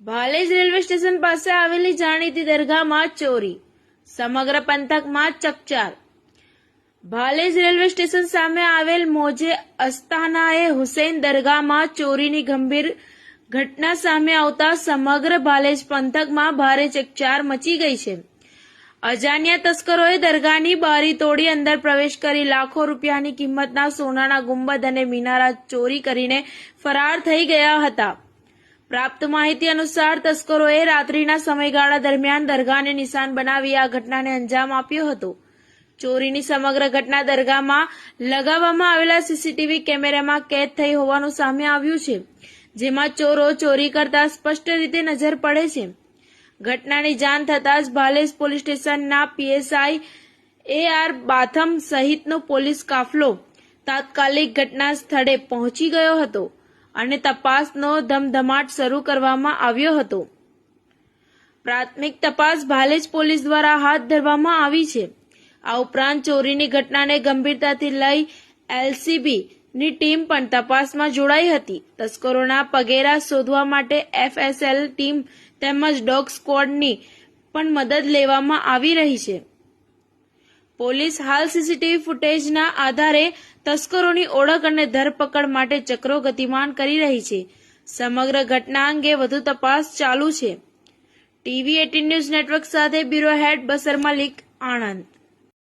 Bhalej railway station પાસે આવેલી જાણીતી દરગાહમાં ચોરી, સમગ્ર પંથકમાં ચકચાર। ભાલેજ રેલવે સ્ટેશન સામે આવેલ મોજે અસ્તાનાએ હુસૈન દરગાહમાં ચોરીની ગંભીર ઘટના સામે આવતા સમગ્ર ભાલેજ પંથકમાં ભારે ચકચાર મચી ગઈ છે। અજાણ્યા તસ્કરોએ દરગાહની બારી તોડી અંદર પ્રવેશ કરી લાખો રૂપિયાની કિંમતના સોનાના ગુંબદ અને મિનારા ચોરી કરીને ફરાર થઈ ગયા હતા। પ્રાપ્ત માહિતી અનુસાર તસ્કરોએ રાત્રિના સમયગાળા દરમિયાન દરગાહને નિશાન બનાવી આ ઘટનાને અંજામ આપ્યો હતો। ચોરીની સમગ્ર ઘટના દરગાહમાં લગાવવામાં આવેલા સીસીટીવી કેમેરામાં કેદ થઈ હોવાનું સામે આવ્યું છે, જેમાં ચોરો ચોરી કરતા સ્પષ્ટ રીતે નજર પડે છે। ઘટનાની જાણ થતાં જ ભાલેજ પોલીસ સ્ટેશનના પીએસઆઈ AR બાથમ સહિતનો પોલીસ કાફલો તાત્કાલિક ઘટના સ્થળે પહોંચી ગયો હતો અને તપાસનો ધમધમાટ શરૂ કરવામાં આવ્યો હતો। પ્રાથમિક તપાસ ભાલેજ પોલીસ દ્વારા હાથ ધરવામાં આવી છે। આ ઉપરાંત ચોરીની ઘટનાને ગંભીરતાથી લઈ LCB ની ટીમ પણ તપાસમાં જોડાઈ હતી। તસ્કરોના પગેરા શોધવા માટે FSL ટીમ તેમજ ડોગ સ્ક્વોડની પણ મદદ લેવામાં આવી રહી છે। પોલીસ હાલ સીસીટીવી ફૂટેજના આધારે તસ્કરોની ઓળખ અને ધરપકડ માટે ચક્રો ગતિમાન કરી રહી છે। સમગ્ર ઘટના અંગે વધુ તપાસ ચાલુ છે। TV18 ન્યૂઝ નેટવર્ક સાથે બ્યુરો હેડ બસર મલિક, આણંદ।